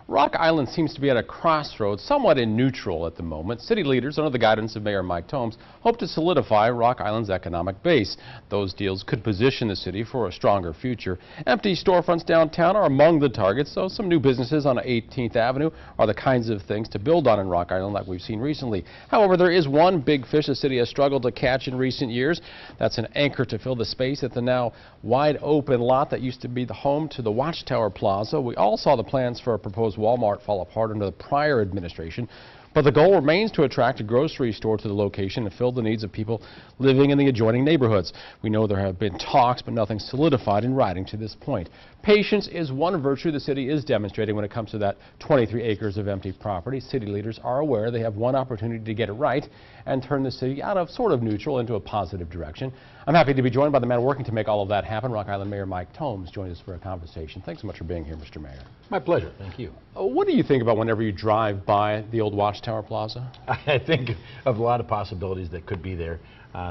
Rock Island seems to be at a crossroads, somewhat in neutral at the moment. City leaders, under the guidance of Mayor Mike Tomes, hope to solidify Rock Island's economic base. Those deals could position the city for a stronger future. Empty storefronts downtown are among the targets, so some new businesses on 18th Avenue are the kinds of things to build on in Rock Island like we've seen recently. However, there is one big fish the city has struggled to catch in recent years. That's an anchor to fill the space at the now wide open lot that used to be the home to the Watch Tower Plaza. We all saw the plans for a proposed Walmart fall apart under the prior administration, but the goal remains to attract a grocery store to the location and fill the needs of people living in the adjoining neighborhoods. We know there have been talks, but nothing solidified in writing to this point. Patience is one virtue the city is demonstrating when it comes to that 23 acres of empty property. City leaders are aware they have one opportunity to get it right and turn the city out of sort of neutral into a positive direction. I'm happy to be joined by the man working to make all of that happen. Rock Island Mayor Mike Tomes joined us for a conversation. Thanks so much for being here, Mr. Mayor. My pleasure. Thank you. What do you think about whenever you drive by the old Watch Tower Plaza? I think of a lot of possibilities that could be there.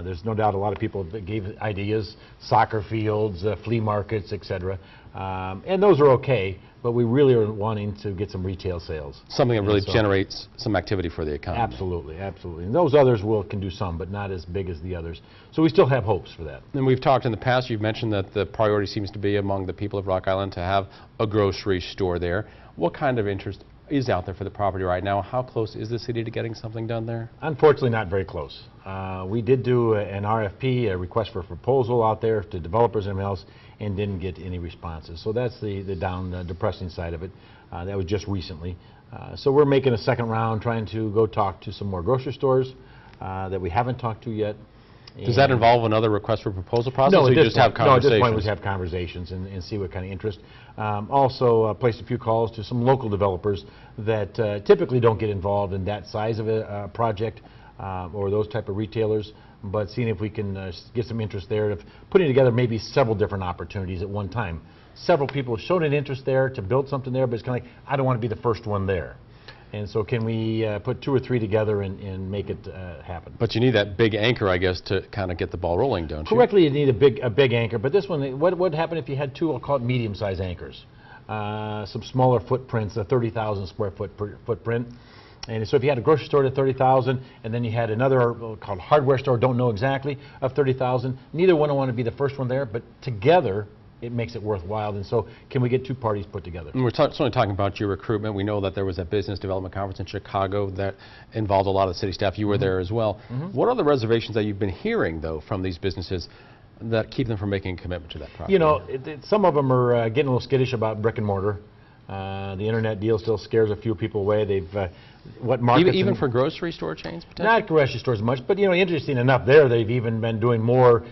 There's no doubt a lot of people that gave ideas, soccer fields, flea markets, etc. And those are okay, but we really are wanting to get some retail sales. Something that really generates some activity for the economy. Absolutely, absolutely. And those others can do some, but not as big as the others. So we still have hopes for that. And we've talked in the past, you've mentioned that the priority seems to be among the people of Rock Island to have a grocery store there. What kind of interest is out there for the property right now? How close is the city to getting something done there? Unfortunately, not very close. We did do an RFP, a request for proposal out there to developers and everything else, and didn't get any responses. So that's the depressing side of it. That was just recently. So we're making a second round, trying to go talk to some more grocery stores that we haven't talked to yet. Does that involve another request for proposal process? No, or you just have conversations? No, at this point we have conversations and see what kind of interest. Also placed a few calls to some local developers that typically don't get involved in that size of a project or those type of retailers, but seeing if we can get some interest there of putting together maybe several different opportunities at one time. Several people showed an interest there to build something there, but it's kind of like, I don't want to be the first one there. And so can we put two or three together and make it happen? But you need that big anchor, I guess, to kind of get the ball rolling, don't you? Correctly, you need a big anchor. But this one, what would happen if you had two, I'll call it medium-sized anchors? Some smaller footprints, a 30,000 square foot footprint. And so if you had a grocery store at 30,000, and then you had another called hardware store, don't know exactly, of 30,000, neither one will want to be the first one there, but together it makes it worthwhile. And so can we get two parties put together? And we're certainly talking about your recruitment. We know that there was a business development conference in Chicago that involved a lot of city staff. You were there as well. What are the reservations that you've been hearing, though, from these businesses that keep them from making a commitment to that property? You know, some of them are getting a little skittish about brick and mortar. The internet deal still scares a few people away. They've what markets even for grocery store chains, potentially? Not grocery stores much, but you know, interesting enough, there they've even been doing more.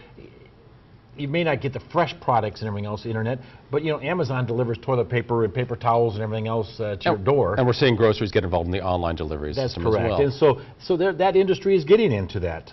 You may not get the fresh products and everything else, the internet, but you know, Amazon delivers toilet paper and paper towels and everything else to your door. And we're seeing groceries get involved in the online delivery system as well. That's correct. And so that industry is getting into that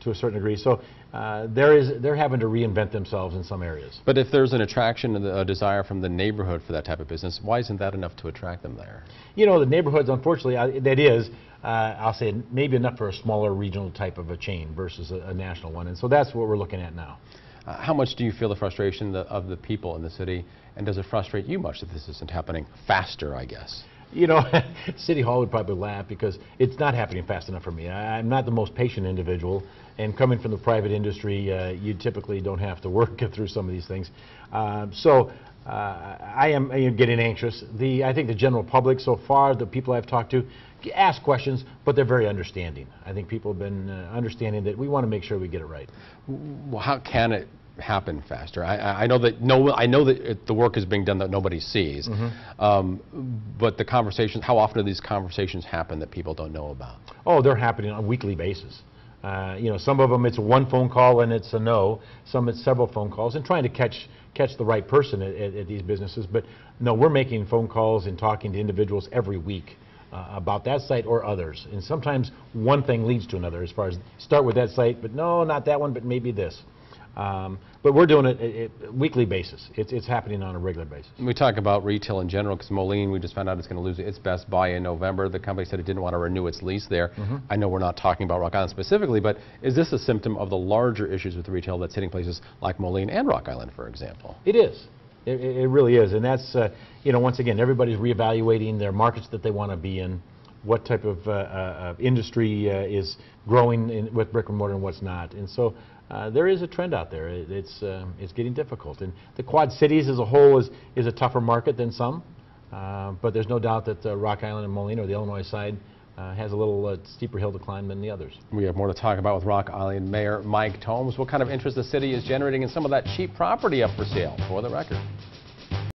to a certain degree. So they're having to reinvent themselves in some areas. But if there's an attraction and a desire from the neighborhood for that type of business, why isn't that enough to attract them there? You know, the neighborhoods, unfortunately, that is, I'll say, maybe enough for a smaller regional type of a chain versus a national one. And so that's what we're looking at now. How much do you feel the frustration of the people in the city, and does it frustrate you much that this isn't happening faster, I guess? You know, City Hall would probably laugh because it's not happening fast enough for me. I'm not the most patient individual, and coming from the private industry, you typically don't have to work through some of these things. I am getting anxious. I think the general public so far, the people I've talked to, ask questions, but they're very understanding. I think people have been understanding that we want to make sure we get it right. Well, how can it happen faster? I know that the work is being done that nobody sees, but the conversations, how often do these conversations happen that people don't know about? Oh, they're happening on a weekly basis. You know, some of them it's one phone call and it's a no. Some it's several phone calls, and trying to catch the right person at these businesses. But no, we're making phone calls and talking to individuals every week about that site or others. And sometimes one thing leads to another, as far as start with that site, but no, not that one, but maybe this. But we're doing it weekly basis. It's happening on a regular basis. We talk about retail in general because Moline, we just found out it's going to lose its Best Buy in November. The company said it didn't want to renew its lease there. I know we're not talking about Rock Island specifically, but is this a symptom of the larger issues with retail that's hitting places like Moline and Rock Island, for example? It is. It really is, and that's, you know, once again, everybody's reevaluating their markets that they want to be in, what type of industry is growing with brick and mortar and what's not. And so there is a trend out there. It's getting difficult. And the Quad Cities as a whole is a tougher market than some, but there's no doubt that Rock Island and Moline, or the Illinois side, has a little steeper hill to climb than the others. We have more to talk about with Rock Island Mayor Mike Tomes. What kind of interest the city is generating in some of that cheap property up for sale? For the record.